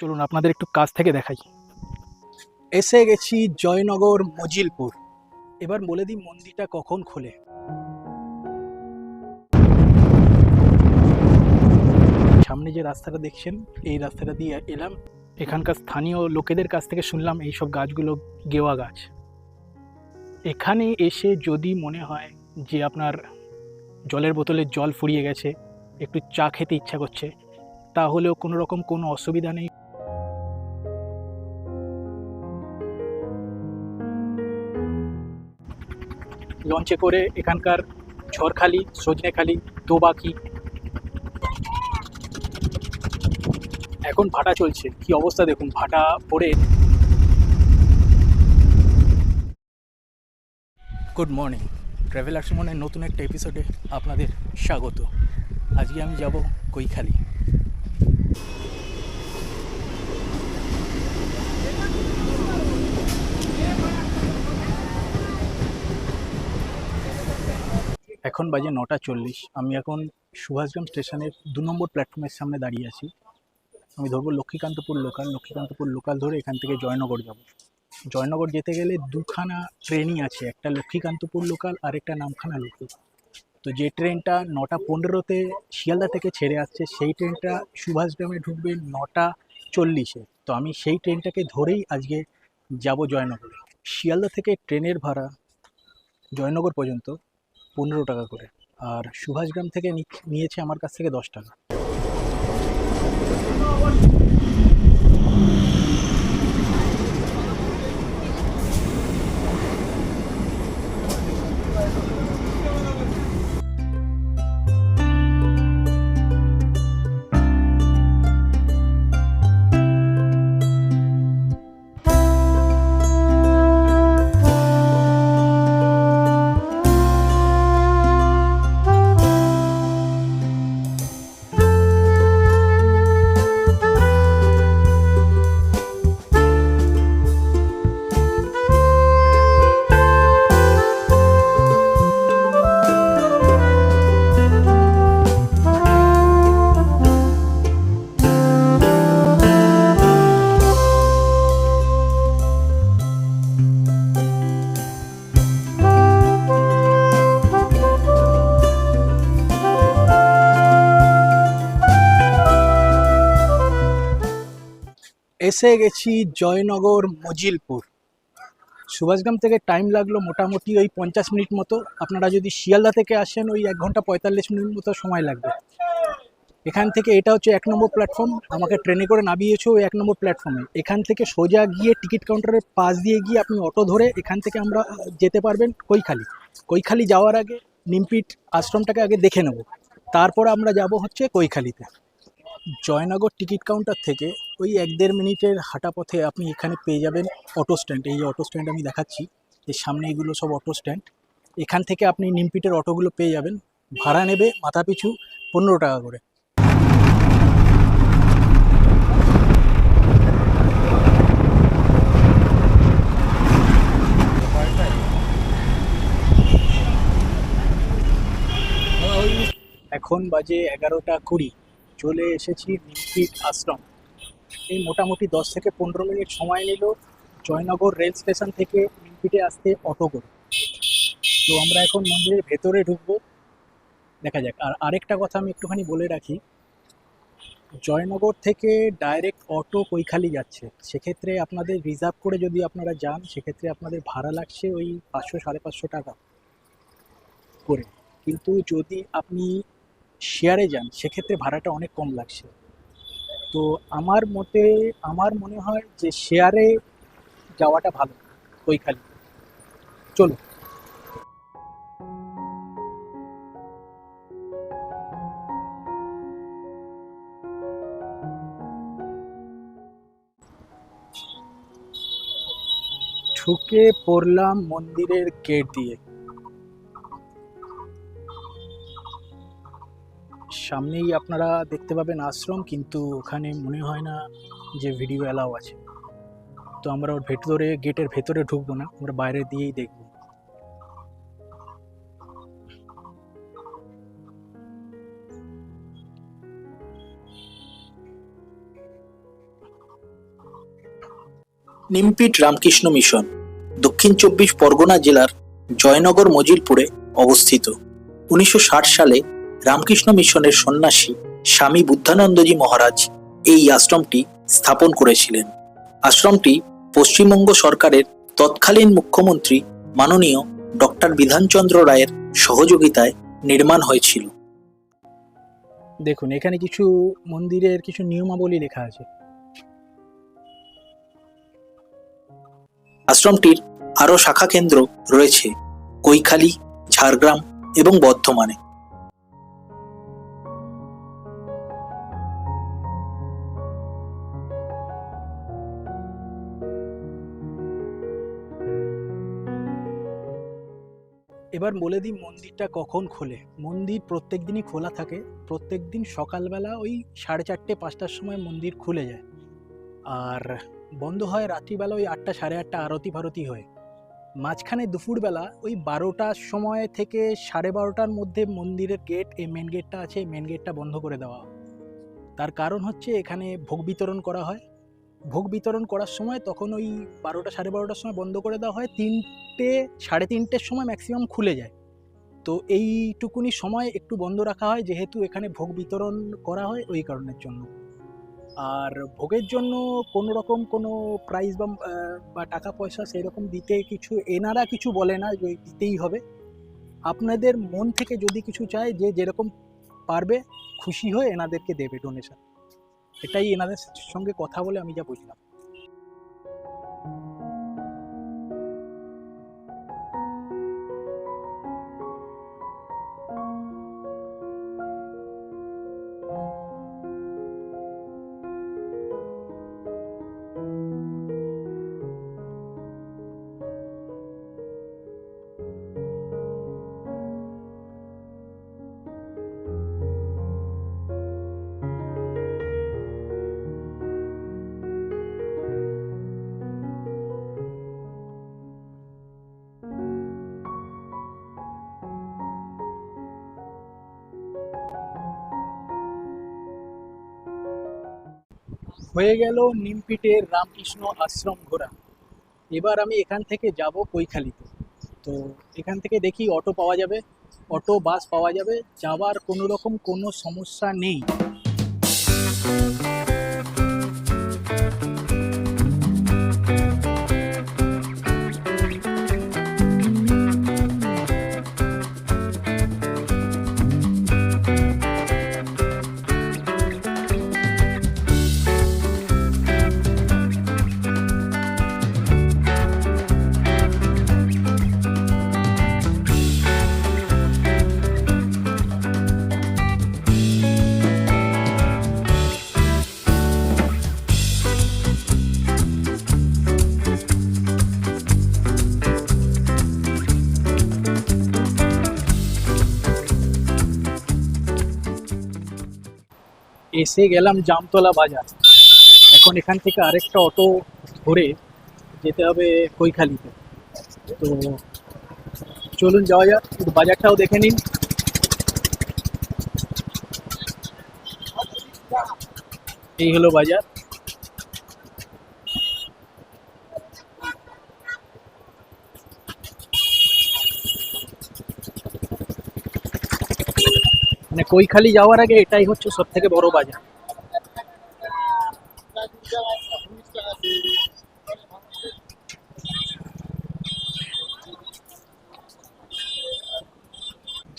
চলুন আপনাদের একটু কাছ থেকে দেখাই। এসে গেছি জয়নগর মজিলপুর। এবার বলে দিই মন্দিরটা কখন খোলে। সামনে যে রাস্তাটা দেখছেন এই রাস্তাটা দিয়ে এলাম। এখানকার স্থানীয় লোকেদের কাছ থেকে শুনলাম এইসব গাছগুলো গেওয়া গাছ। এখানে এসে যদি মনে হয় যে আপনার জলের বোতলে জল ফুরিয়ে গেছে, একটু চা খেতে ইচ্ছা করছে, তাহলেও কোনো রকম কোনো অসুবিধা নেই। লঞ্চে করে এখানকার ঝড়খালি, সজনেখালি, দোবাকি, এখন ভাটা চলছে। কি অবস্থা দেখুন, ভাটা পড়ে। গুড মর্নিং, ট্রাভেলার সুমনের নতুন একটা এপিসোডে আপনাদের স্বাগত। আজকে আমি যাব কৈখালি। এখন বাজে 9:40। আমি এখন সুভাষগ্রাম স্টেশনের 2 নম্বর প্ল্যাটফর্মের সামনে দাঁড়িয়ে আছি। আমি ধরবো লক্ষ্মীকান্তপুর লোকাল। লক্ষ্মীকান্তপুর লোকাল ধরে এখান থেকে জয়নগর যাব। জয়নগর যেতে গেলে দুখানা ট্রেনই আছে, একটা লক্ষ্মীকান্তপুর লোকাল আর একটা নামখানা লোকাল। তো যে ট্রেনটা 9:15-তে শিয়ালদা থেকে ছেড়ে আসছে সেই ট্রেনটা সুভাষগ্রামে ঢুকবে 9:40-এ। তো আমি সেই ট্রেনটাকে ধরেই আজকে যাব জয়নগরে। শিয়ালদা থেকে ট্রেনের ভাড়া জয়নগর পর্যন্ত 15 টাকা করে, আর সুভাষগ্রাম থেকে নিয়েছে আমার কাছ থেকে 10 টাকা। এসে গেছি জয়নগর মজিলপুর। সুভাষগ্রাম থেকে টাইম লাগলো মোটামুটি ওই 50 মিনিট মতো। আপনারা যদি শিয়ালদা থেকে আসেন ওই 1 ঘন্টা 45 মিনিট মতো সময় লাগবে। এখান থেকে এটা হচ্ছে 1 নম্বর প্ল্যাটফর্ম। আমাকে ট্রেনে করে নামিয়েছে ওই 1 নম্বর প্ল্যাটফর্মে। এখান থেকে সোজা গিয়ে টিকিট কাউন্টারের পাশ দিয়ে গিয়ে আপনি অটো ধরে এখান থেকে আমরা যেতে পারবেন কৈখালি। কৈখালি যাওয়ার আগে নিমপিট আশ্রমটাকে আগে দেখে নেব, তারপর আমরা যাব হচ্ছে কৈখালিতে। জয়নগর টিকিট কাউন্টার থেকে ওই 1-1.5 মিনিটের হাঁটা পথে আপনি এখানে পেয়ে যাবেন অটো স্ট্যান্ড। এই অটো স্ট্যান্ড আমি দেখাচ্ছি, এর সামনে এগুলো সব অটো স্ট্যান্ড। এখান থেকে আপনি নিমপিটের অটোগুলো পেয়ে যাবেন। ভাড়া নেবে মাথাপিছু 15 টাকা করে। এখন বাজে 11:20। চলে এসেছি নিমপিট আশ্রম। এই মোটামুটি 10 থেকে 15 মিনিট সময় নিল জয়নগর রেল স্টেশন থেকে নিমপিটে আসতে অটো করে। তো আমরা এখন মন্দিরের ভেতরে ঢুকবো, দেখা যাক। আর আরেকটা কথা আমি একটুখানি বলে রাখি, জয়নগর থেকে ডাইরেক্ট অটো কৈখালি যাচ্ছে। সেক্ষেত্রে আপনাদের রিজার্ভ করে যদি আপনারা যান সেক্ষেত্রে আপনাদের ভাড়া লাগছে ওই 500-550 টাকা করে। কিন্তু যদি আপনি শেয়ারে যান সেক্ষেত্রে ভাড়াটা অনেক কম লাগছে। তো আমার মনে হয় যে শেয়ারে যাওয়াটা ভালো কৈখালি। চলো। ঢুকে পড়লাম মন্দিরের গেট দিয়ে। সামনেই আপনারা দেখতে পাবেন আশ্রম, কিন্তু ওখানে মনে হয় না যে ভিডিও অ্যালাউ আছে। তো আমরা ওর ভেতরে, গেটের ভেতরে ঢুকবো না, আমরা বাইরে দিয়েই দেখবো। নিমপিট রামকৃষ্ণ মিশন দক্ষিণ 24 পরগনা জেলার জয়নগর মজিলপুরে অবস্থিত। 1960 সালে রামকৃষ্ণ মিশনের সন্ন্যাসী স্বামী বুদ্ধানন্দজি মহারাজ এই আশ্রমটি স্থাপন করেছিলেন। আশ্রমটি পশ্চিমবঙ্গ সরকারের তৎকালীন মুখ্যমন্ত্রী মাননীয় ডক্টর বিধানচন্দ্র রায়ের সহযোগিতায় নির্মাণ হয়েছিল। দেখুন, এখানে কিছু মন্দিরের কিছু নিয়মাবলী লেখা আছে। আশ্রমটির আরও শাখা কেন্দ্র রয়েছে কৈখালি, ঝাড়গ্রাম এবং বর্ধমানে। এবার বলে দিই মন্দিরটা কখন খোলে। মন্দির প্রত্যেক দিনই খোলা থাকে। প্রত্যেক দিন সকালবেলা ওই 4:30-5টার সময় মন্দির খুলে যায়, আর বন্ধ হয় রাত্রিবেলা ওই 8টা সাড়ে 8টা আরতি ফারতি হয়। মাঝখানে দুপুরবেলা ওই 12টার সময় থেকে 12:30টার মধ্যে মন্দিরের গেট, এই মেন গেটটা আছে, এই মেন গেটটা বন্ধ করে দেওয়া হয়। তার কারণ হচ্ছে এখানে ভোগ বিতরণ করা হয়। ভোগ বিতরণ করার সময় তখন ওই 12টা সাড়ে 12টার সময় বন্ধ করে দেওয়া হয়, 3টে সাড়ে 3টের সময় ম্যাক্সিমাম খুলে যায়। তো এইটুকুনি সময় একটু বন্ধ রাখা হয়, যেহেতু এখানে ভোগ বিতরণ করা হয় ওই কারণের জন্য। আর ভোগের জন্য কোনো রকম কোনো প্রাইজ বা টাকা পয়সা সেই রকম দিতে কিছু এনারা কিছু বলে না যে দিতেই হবে। আপনাদের মন থেকে যদি কিছু চায়, যে যেরকম পারবে খুশি হয়ে এনাদেরকে দেবে ডোনেশন। এটাই এনাদের সঙ্গে কথা বলে আমি যা বুঝলাম। হয়ে গেল নিমপিটের রামকৃষ্ণ আশ্রম ঘোরা। এবার আমি এখান থেকে যাব কৈখালিতে। তো এখান থেকে দেখি অটো পাওয়া যাবে, অটো বাস পাওয়া যাবে, যাওয়ার কোনো রকম কোনো সমস্যা নেই। এসে গেলাম জামতলা বাজার। এখন এখান থেকে আরেকটা অটো ধরে যেতে হবে কৈখালিতে। তো চলুন যাওয়া যাক, একটু বাজারটাও দেখে নিন। এই হলো বাজার। মানে কৈখালি যাওয়ার আগে এটাই হচ্ছে সব থেকে বড় বাজার।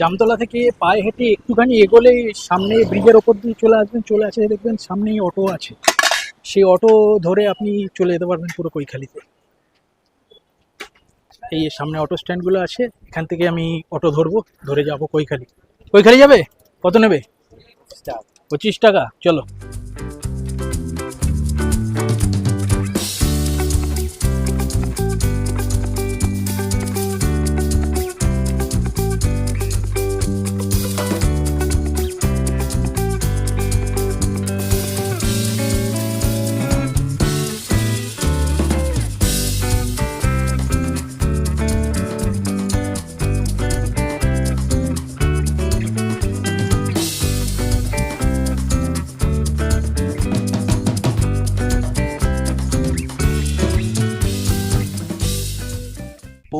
জামতলা থেকে পায়ে হেঁটে একটুখানি এগোলেই সামনে ব্রিজের ওপর দিয়ে চলে আসবেন, চলে আসে দেখবেন সামনেই অটো আছে। সেই অটো ধরে আপনি চলে যেতে পারবেন পুরো কৈখালিতে। এই সামনে অটো স্ট্যান্ডগুলো আছে, এখান থেকে আমি অটো ধরবো, ধরে যাব কৈখালি। কৈখালি যাবে? কত নেবে? 25 টাকা। চলো।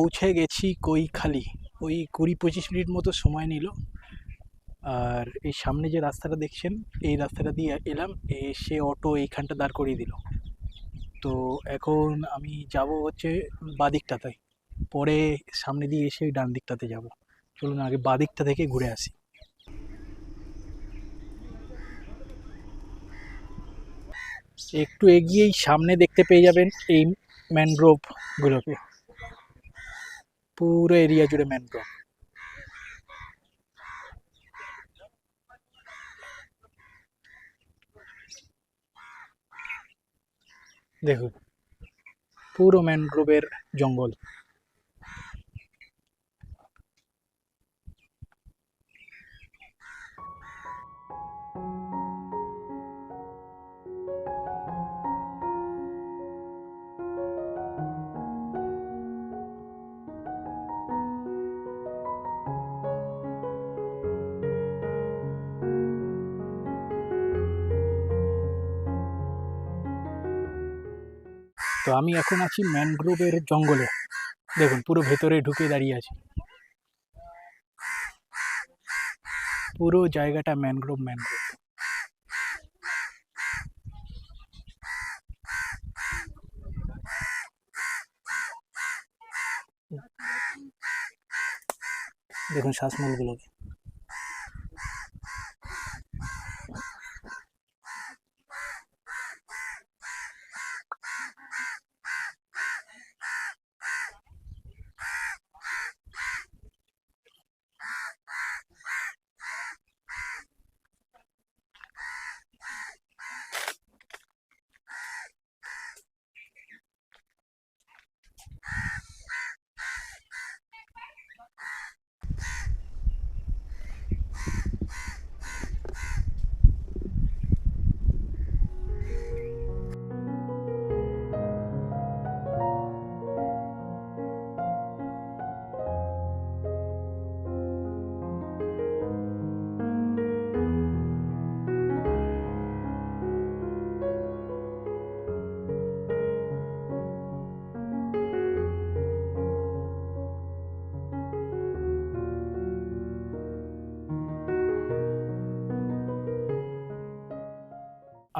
পৌঁছে গেছি কৈখালি। ওই 20-25 মিনিট মতো সময় নিল। আর এই সামনে যে রাস্তাটা দেখছেন, এই রাস্তাটা দিয়ে এলাম, এসে অটো এইখানটা দাঁড় করিয়ে দিল। তো এখন আমি যাব হচ্ছে বাদিকটাতে, পরে সামনে দিয়ে এসে ডান দিকটাতে যাব। চলুন আগে বাদিকটা থেকে ঘুরে আসি। একটু এগিয়েই সামনে দেখতে পেয়ে যাবেন এই ম্যানগ্রোভগুলোকে। পুরো এরিয়া জুড়ে ম্যানগ্রোভ। দেখুন, পুরো ম্যানগ্রোভের জঙ্গল। তো আমি এখন আছি ম্যানগ্রোভের জঙ্গলে। দেখুন পুরো ভেতরে ঢুকে দাঁড়িয়ে আছি। পুরো জায়গাটা ম্যানগ্রোভ ম্যানগ্রোভ। দেখুন শ্বাসমূলগুলোকে।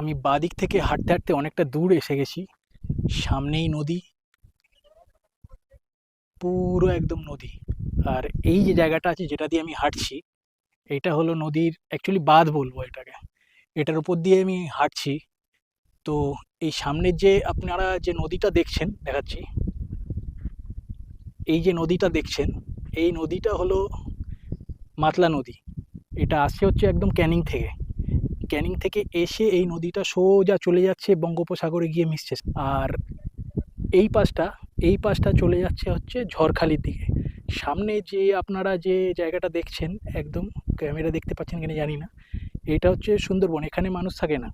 আমি বাদিক থেকে হাঁটতে হাঁটতে অনেকটা দূর এসে গেছি। সামনেই নদী, পুরো একদম নদী। আর এই যে জায়গাটা আছে যেটা দিয়ে আমি হাঁটছি, এটা হলো নদীর অ্যাকচুয়ালি বাঁধ বলবো এটাকে। এটার উপর দিয়ে আমি হাঁটছি। তো এই সামনের যে আপনারা যে নদীটা দেখছেন, দেখাচ্ছি, এই যে নদীটা দেখছেন, এই নদীটা হলো মাতলা নদী। এটা আসছে হচ্ছে একদম ক্যানিং থেকে। ক্যানিং থেকে এসে এই নদীটা সোজা চলে যাচ্ছে বঙ্গোপসাগরে গিয়ে মিশছে। আর এই পাশটা, এই পাশটা চলে যাচ্ছে হচ্ছে ঝড়খালির দিকে। সামনে যে আপনারা যে জায়গাটা দেখছেন, একদম ক্যামেরা দেখতে পাচ্ছেন কিনা জানি না, এটা হচ্ছে সুন্দরবন। এখানে মানুষ থাকে না।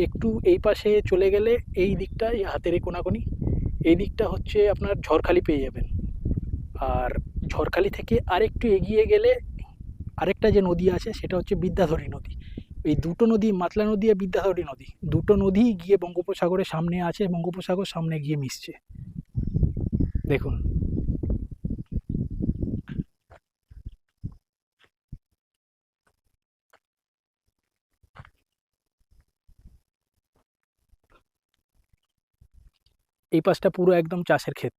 একটু এই পাশে চলে গেলে এই দিকটা, এই হাতের এই কোনাকুনি, এই দিকটা হচ্ছে আপনার ঝড়খালি পেয়ে যাবেন। আর ঝড়খালি থেকে আরেকটু এগিয়ে গেলে আরেকটা যে নদী আছে সেটা হচ্ছে বিদ্যাধরী নদী। এই দুটো নদী, মাতলা নদী আর বিদ্যাধরী নদী, দুটো নদী গিয়ে বঙ্গোপসাগরের সামনে আছে, বঙ্গোপসাগর সামনে গিয়ে মিশছে। দেখুন, এই পাশটা পুরো একদম চাষের ক্ষেত।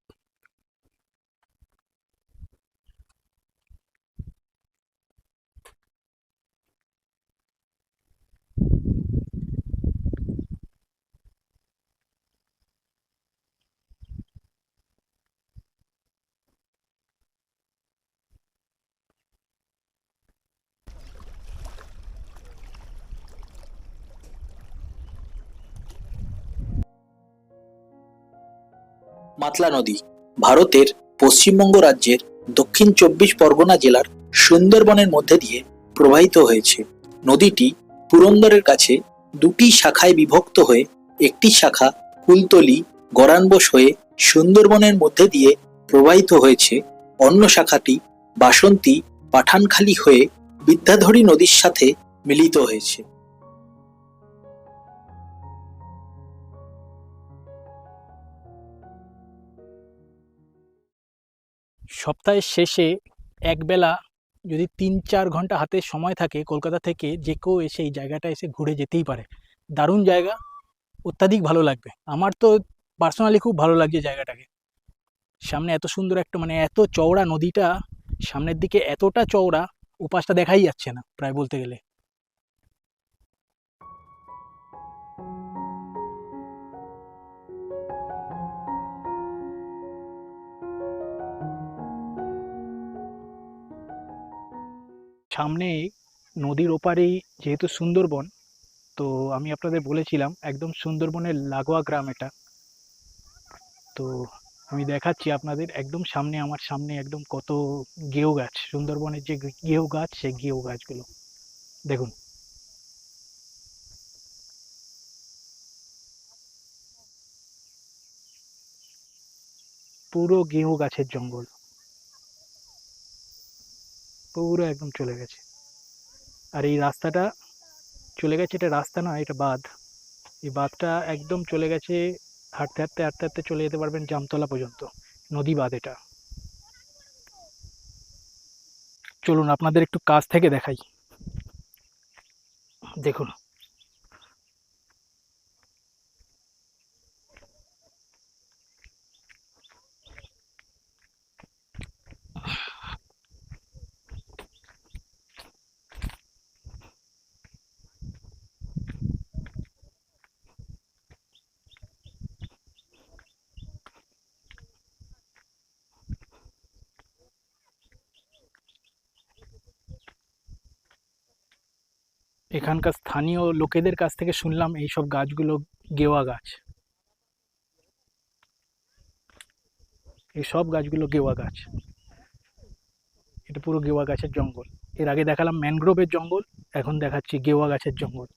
মাতলা নদী ভারতের পশ্চিমবঙ্গ রাজ্যের দক্ষিণ 24 পরগনা জেলার সুন্দরবনের মধ্যে দিয়ে প্রবাহিত হয়েছে। নদীটি পুরন্দরের কাছে দুটি শাখায় বিভক্ত হয়ে একটি শাখা কুলতলি গরানবোস হয়ে সুন্দরবনের মধ্যে দিয়ে প্রবাহিত হয়েছে, অন্য শাখাটি বাসন্তী পাঠানখালী হয়ে বিদ্যাধরী নদীর সাথে মিলিত হয়েছে। সপ্তাহের শেষে একবেলা যদি 3-4 ঘন্টা হাতে সময় থাকে কলকাতা থেকে, যে কেউ এসে এই জায়গাটা এসে ঘুরে যেতেই পারে। দারুণ জায়গা, অত্যাধিক ভালো লাগবে। আমার তো পার্সোনালি খুব ভালো লাগছে জায়গাটাকে। সামনে এত সুন্দর একটা মানে এত চওড়া নদীটা, সামনের দিকে এতটা চওড়া, ওপাশটা দেখাই যাচ্ছে না প্রায় বলতে গেলে। সামনে নদীর ওপারেই যেহেতু সুন্দরবন, তো আমি আপনাদের বলেছিলাম একদম সুন্দরবনের লাগোয়া গ্রাম এটা। তো আমি দেখাচ্ছি আপনাদের একদম সামনে, আমার সামনে একদম কত গেও গাছ, সুন্দরবনের যে গেও গাছ, সেই গেও গাছগুলো দেখুন। পুরো গেও গাছের জঙ্গল, পুরো একদম চলে গেছে। আর এই রাস্তাটা চলে গেছে, এটা রাস্তা না, এটা বাঁধ। এই বাঁধটা একদম চলে গেছে, হাঁটতে হাঁটতে হাঁটতে হাঁটতে চলে যেতে পারবেন জামতলা পর্যন্ত। নদী বাঁধ এটা। চলুন আপনাদের একটু কাছ থেকে দেখাই, দেখুন। এখানকার স্থানীয় লোকেদের কাছ থেকে শুনলাম এই সব গাছগুলো গেওয়া গাছ, এই সব গাছগুলো গেওয়া গাছ। এটা পুরো গেওয়া গাছের জঙ্গল। এর আগে দেখালাম ম্যানগ্রোভের জঙ্গল, এখন দেখাচ্ছি গেওয়া গাছের জঙ্গল।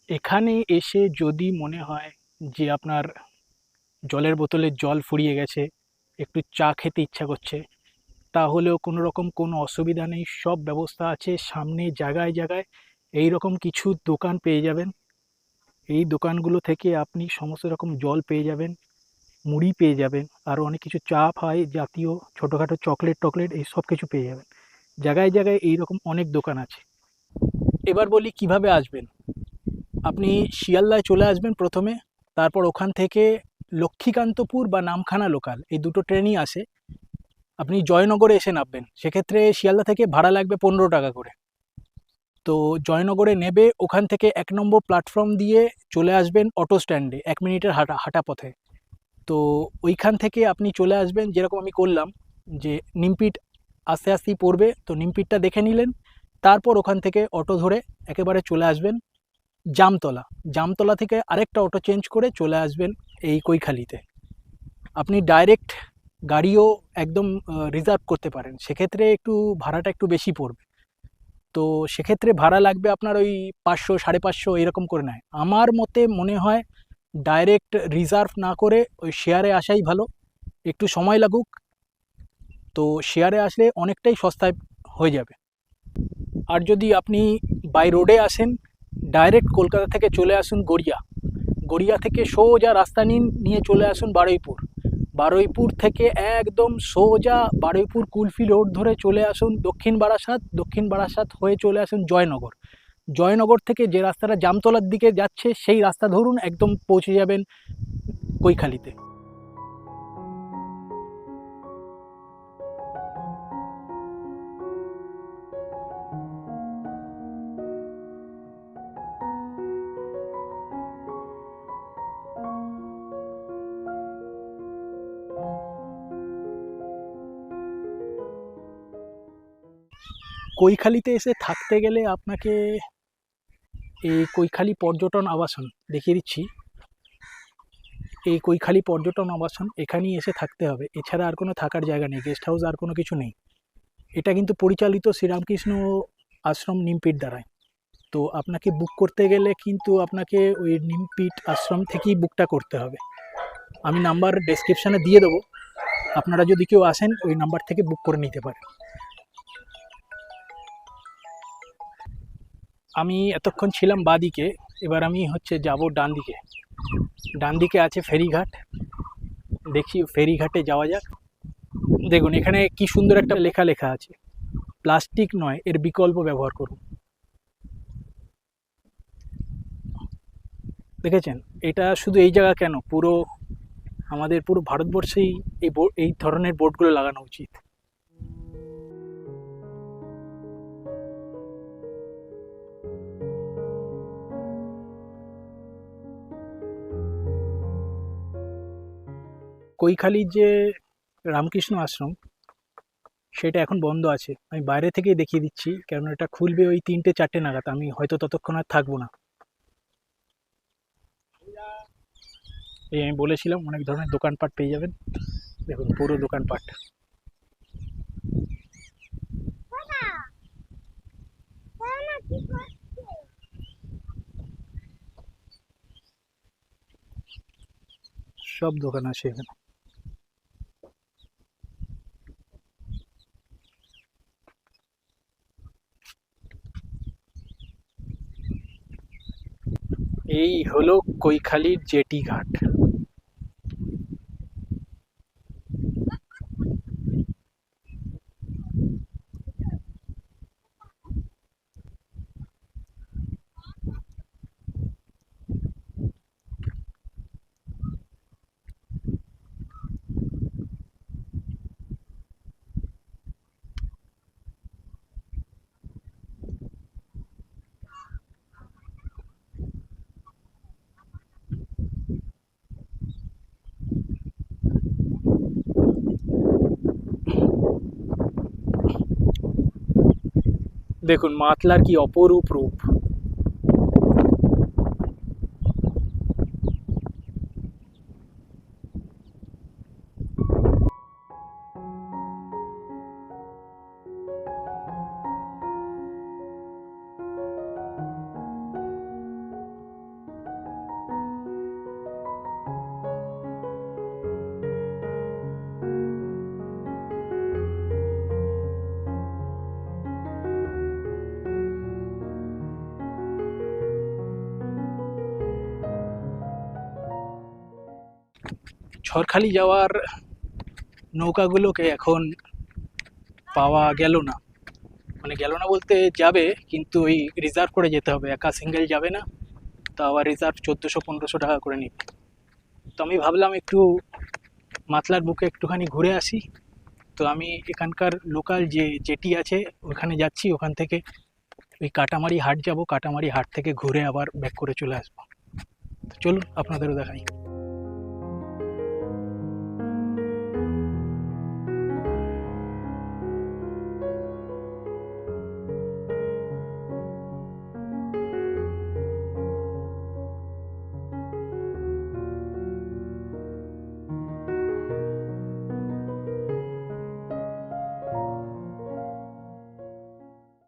এখানে এসে যদি মনে হয় যে আপনার জলের বোতলের জল ফুরিয়ে গেছে, একটু চা খেতে ইচ্ছা করছে, তাহলেও কোনো রকম কোনো অসুবিধা নেই, সব ব্যবস্থা আছে। সামনে জায়গায় জায়গায় এই রকম কিছু দোকান পেয়ে যাবেন। এই দোকানগুলো থেকে আপনি সমস্ত রকম জল পেয়ে যাবেন, মুড়ি পেয়ে যাবেন, আরও অনেক কিছু চা ফাই জাতীয় ছোটোখাটো চকলেট টকলেট এই সব কিছু পেয়ে যাবেন। জায়গায় জায়গায় এই রকম অনেক দোকান আছে। এবার বলি কিভাবে আসবেন। আপনি শিয়ালদায় চলে আসবেন প্রথমে, তারপর ওখান থেকে লক্ষ্মীকান্তপুর বা নামখানা লোকাল, এই দুটো ট্রেনই আসে। আপনি জয়নগরে এসে নামবেন, সেক্ষেত্রে শিয়ালদা থেকে ভাড়া লাগবে 15 টাকা করে। তো জয়নগরে নেবে, ওখান থেকে 1 নম্বর প্ল্যাটফর্ম দিয়ে চলে আসবেন অটো স্ট্যান্ডে, 1 মিনিটের হাঁটা পথে। তো ওইখান থেকে আপনি চলে আসবেন যেরকম আমি করলাম, যে নিমপিট আস্তে আস্তেই পড়বে, তো নিমপিটটা দেখে নিলেন। তারপর ওখান থেকে অটো ধরে একেবারে চলে আসবেন জামতলা। জামতলা থেকে আরেকটা অটো চেঞ্জ করে চলে আসবেন এই কৈখালিতে। আপনি ডাইরেক্ট গাড়িও একদম রিজার্ভ করতে পারেন, সেক্ষেত্রে একটু ভাড়াটা একটু বেশি পড়বে। তো সেক্ষেত্রে ভাড়া লাগবে আপনার ওই 500 550 এরকম করে নেয়। আমার মতে মনে হয় ডাইরেক্ট রিজার্ভ না করে ওই শেয়ারে আসাই ভালো, একটু সময় লাগুক। তো শেয়ারে আসলে অনেকটাই সস্তায় হয়ে যাবে। আর যদি আপনি বাই রোডে আসেন, ডাইরেক্ট কলকাতা থেকে চলে আসুন গড়িয়া। গড়িয়া থেকে সোজা রাস্তা নিয়ে চলে আসুন বারুইপুর। বারুইপুর থেকে একদম সোজা বারুইপুর কুলফি রোড ধরে চলে আসুন দক্ষিণ বারাসাত। দক্ষিণ বারাসাত হয়ে চলে আসুন জয়নগর। জয়নগর থেকে যে রাস্তাটা জামতলার দিকে যাচ্ছে সেই রাস্তা ধরুন, একদম পৌঁছে যাবেন কৈখালিতে। কৈখালিতে এসে থাকতে গেলে আপনাকে এই কৈখালি পর্যটন আবাসন দেখিয়ে দিচ্ছি। এই কৈখালি পর্যটন আবাসন, এখানেই এসে থাকতে হবে, এছাড়া আর কোনো থাকার জায়গা নেই, গেস্ট হাউস আর কোনো কিছু নেই। এটা কিন্তু পরিচালিত শ্রীরামকৃষ্ণ আশ্রম নিমপিট দ্বারায়। তো আপনাকে বুক করতে গেলে কিন্তু আপনাকে ওই নিমপিট আশ্রম থেকেই বুকটা করতে হবে। আমি নাম্বার ডেসক্রিপশানে দিয়ে দেবো, আপনারা যদি কেউ আসেন ওই নাম্বার থেকে বুক করে নিতে পারেন। আমি এতক্ষণ ছিলাম বাঁদিকে, এবার আমি যাব ডান দিকে। ডান দিকে আছে ফেরিঘাট, দেখি ফেরিঘাটে যাওয়া যাক। দেখুন এখানে কি সুন্দর একটা লেখা আছে, প্লাস্টিক নয় এর বিকল্প ব্যবহার করুন। দেখেছেন? এটা শুধু এই জায়গা কেন, পুরো আমাদের পুরো ভারতবর্ষেই এই ধরনের বোর্ডগুলো লাগানো উচিত। কৈখালির যে রামকৃষ্ণ আশ্রম সেটা এখন বন্ধ আছে। আমি বাইরে থেকেই দেখিয়ে দিচ্ছি, কারণ এটা খুলবে ওই 3টে-4টে নাগাদ, আমি হয়তো ততক্ষণ আর থাকবো না। এই আমি বলেছিলাম অনেক ধরনের দোকানপাট পেয়ে যাবেন, দেখুন পুরো দোকানপাট। সব দোকান আছে এখানে। এই হলো কৈখালির জেটি ঘাট। দেখুন মাতলার কি অপরূপ রূপ। ঝড়খালি যাওয়ার নৌকাগুলোকে এখন পাওয়া গেল না, মানে গেল না বলতে যাবে, কিন্তু ওই রিজার্ভ করে যেতে হবে, একা সিঙ্গেল যাবে না। তো আবার রিজার্ভ 1400-1500 টাকা করে নিবে। তো আমি ভাবলাম একটু মাতলার বুকে একটুখানি ঘুরে আসি। তো আমি এখানকার লোকাল যে জেটি আছে ওখানে যাচ্ছি, ওখান থেকে ওই কাটামারি হাট যাব, কাটামারি হাট থেকে ঘুরে আবার ব্যাক করে চলে আসবো। তো চলুন আপনাদেরও দেখাই।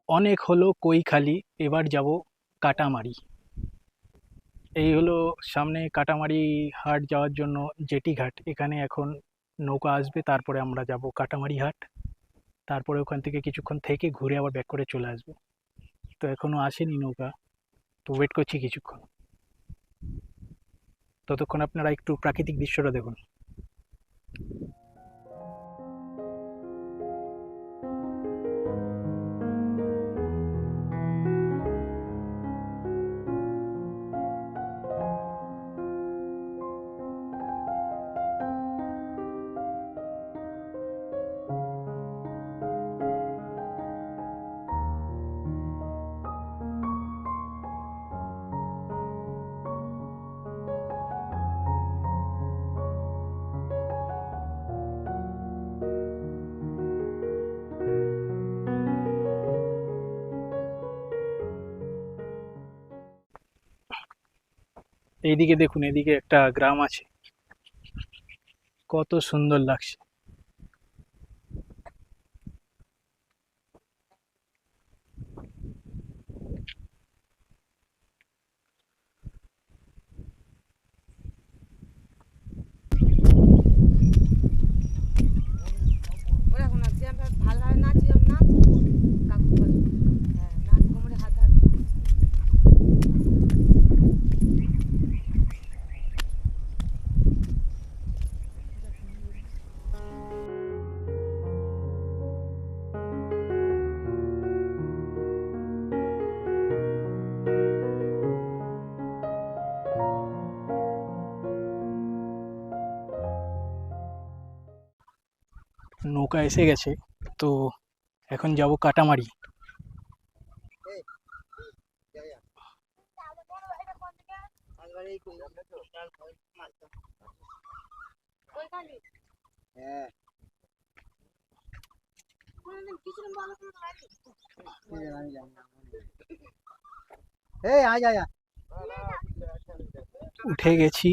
অনেক হলো কৈখালি, এবার যাব কাটামারি। এই হলো সামনে কাটামারি হাট যাওয়ার জন্য জেটি ঘাট, এখানে এখন নৌকা আসবে, তারপরে আমরা যাব কাটামারি হাট, তারপরে ওখান থেকে কিছুক্ষণ থেকে ঘুরে আবার ব্যাক করে চলে আসবো। তো এখনো আসেনি নৌকা, তো ওয়েট করছি কিছুক্ষণ, ততক্ষণ আপনারা একটু প্রাকৃতিক দৃশ্যটা দেখুন। এইদিকে দেখুন, এদিকে একটা গ্রাম আছে, কত সুন্দর লাগছে। ওরকম না যে আমরা ভালোভাবে নাচলাম না কাকু বলে হ্যাঁ নাচ কোমরে হাত হাত নৌকা এসে গেছে, তো এখন যাব কাটামারি। হ্যাঁ এই আয় আয় উঠে গেছি।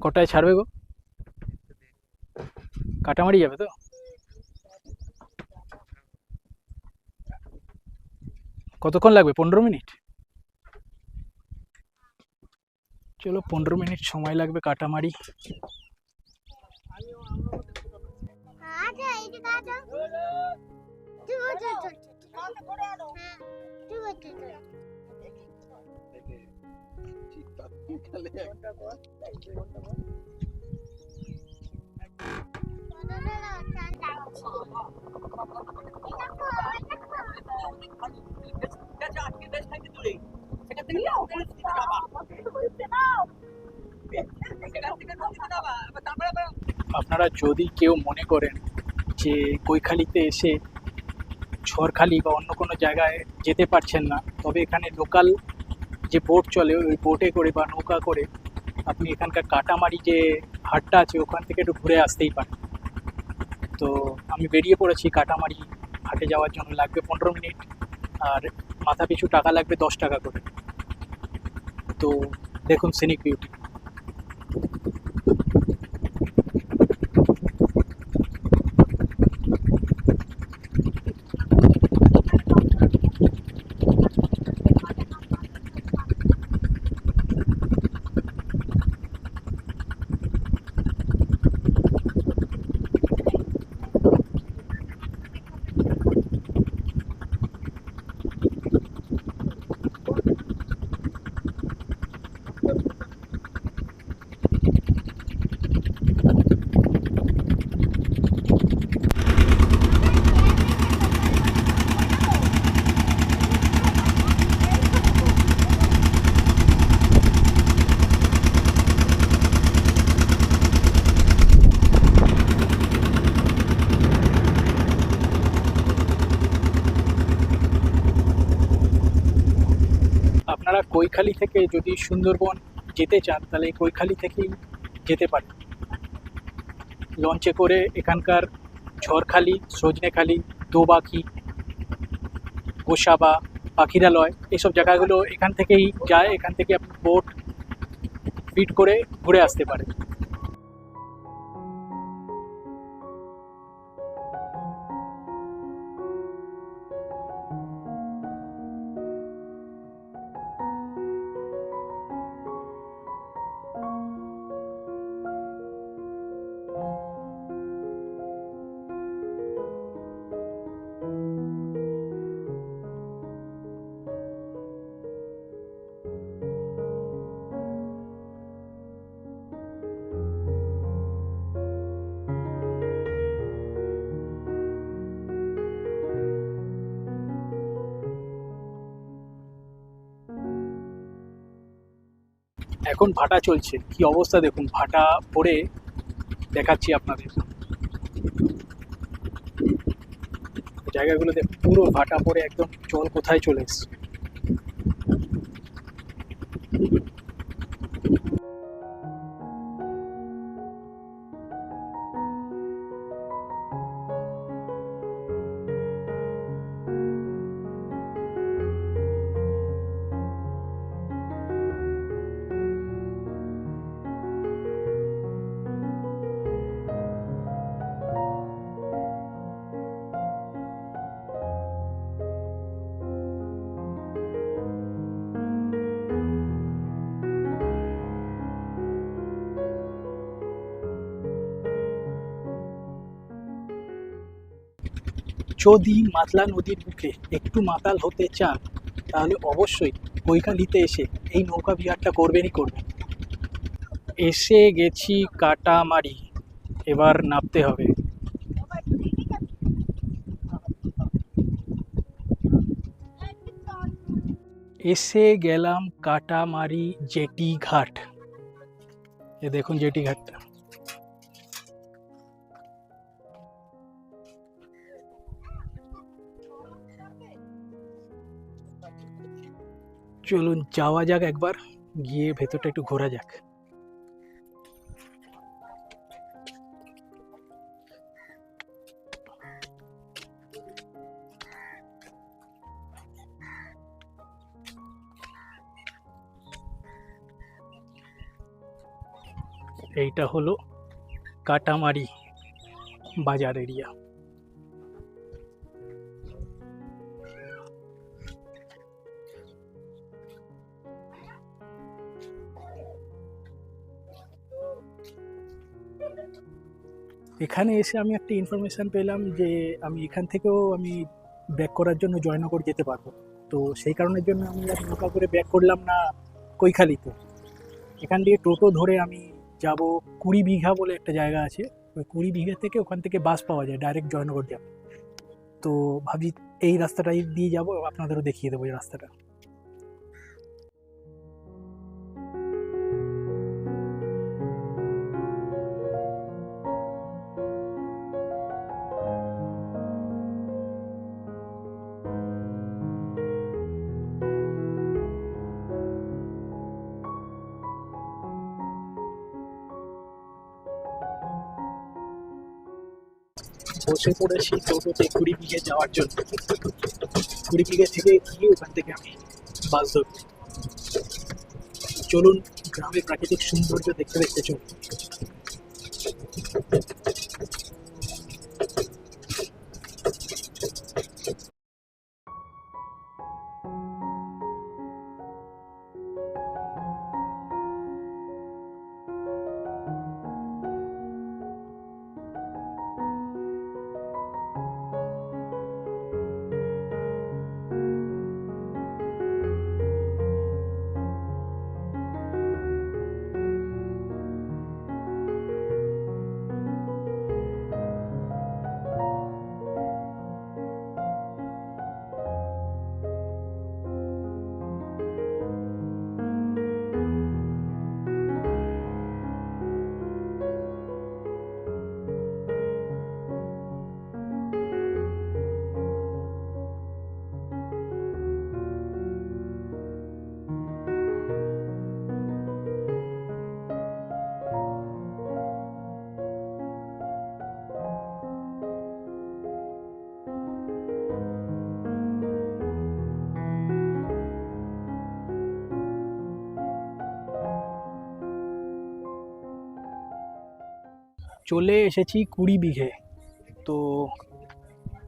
কটায় ছাড়বে গো? কাটামারি যাবে তো? কতক্ষণ লাগবে? 15 মিনিট? চলো, 15 মিনিট সময় লাগবে কাটামারি। আপনারা যদি কেউ মনে করেন যে কৈখালিতে এসে ঝড়খালি বা অন্য কোনো জায়গায় যেতে পারছেন না, তবে এখানে লোকাল যে বোট চলে, ওই বোটে করে বা নৌকা করে আপনি এখানকার কাটামারি যে হাটটা আছে ওখান থেকে একটু ঘুরে আসতেই পারেন। তো আমি বেরিয়ে পড়েছি কাটামারি হাটে যাওয়ার জন্য। লাগবে 15 মিনিট, আর মাথা পিছু টাকা লাগবে 10 টাকা করে। তো দেখুন সিনিক বিউটি। আপনারা কৈখালি থেকে যদি সুন্দরবন যেতে চান তাহলে কৈখালি থেকেই যেতে পারেন। লঞ্চে করে এখানকার ঝড়খালি, সজনেখালি, দোবাকি, গোসাবা, পাখিরালয় এইসব জায়গাগুলো এখান থেকেই যায়। এখান থেকে আপনি বোট ফিট করে ঘুরে আসতে পারেন। এখন ভাটা চলছে, কি অবস্থা দেখুন, ভাটা পড়ে দেখাচ্ছি আপনাদের। জায়গাগুলোতে পুরো ভাটা পড়ে একদম জল কোথায় চলে এসছে। যদি মাতলা নদীর বুকে একটু মাতাল হতে চান তাহলে অবশ্যই কৈখালিতে এসে এই নৌকা বিহারটা করবেনই করবেন। এসে গেছি কাটামারি, এবার নামতে হবে। এসে গেলাম কাটামারি জেটি ঘাট। এ দেখুন জেটি ঘাটটা। চলুন যাওয়া যাক, একবার গিয়ে ভেতরটা একটু ঘোরা যাক। এইটা হলো কাটামারি বাজার এরিয়া। এখানে এসে আমি একটা ইনফরমেশন পেলাম যে আমি এখান থেকেও আমি ব্যাক করার জন্য জয়নগর যেতে পারবো। তো সেই কারণের জন্য আমি আর নৌকা করে ব্যাক করলাম না কৈখালিতে। এখান দিয়ে টোটো ধরে আমি যাব 20 বিঘা বলে একটা জায়গা আছে। ওই 20 বিঘা থেকে ওখান থেকে বাস পাওয়া যায়, ডাইরেক্ট জয়নগর যাবে। তো ভাবছি এই রাস্তাটাই দিয়ে যাব, আপনাদেরও দেখিয়ে দেবো এই রাস্তাটা। বসে পড়েছি টোটোতে 20 বিঘে যাওয়ার জন্য। 20 বিঘে থেকে গিয়ে ওখান থেকে আমি বাস ধরব। চলুন গ্রামের প্রাকৃতিক সৌন্দর্য দেখতে দেখতে চলুন। চলে এসেছি 20 বিঘে। তো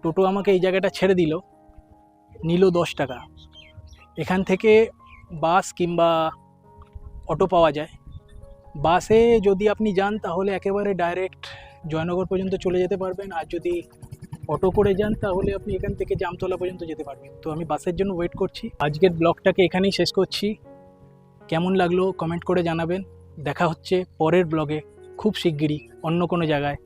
টোটো আমাকে এই জায়গাটা ছেড়ে দিল, নিল 10 টাকা। এখান থেকে বাস কিংবা অটো পাওয়া যায়। বাসে যদি আপনি যান তাহলে একেবারে ডাইরেক্ট জয়নগর পর্যন্ত চলে যেতে পারবেন, আর যদি অটো করে যান তাহলে আপনি এখান থেকে জামতলা পর্যন্ত যেতে পারবেন। তো আমি বাসের জন্য ওয়েট করছি। আজকের ব্লগটাকে এখানেই শেষ করছি। কেমন লাগলো কমেন্ট করে জানাবেন। দেখা হচ্ছে পরের ব্লগে খুব শিগগিরই অন্য কোনো জায়গায়।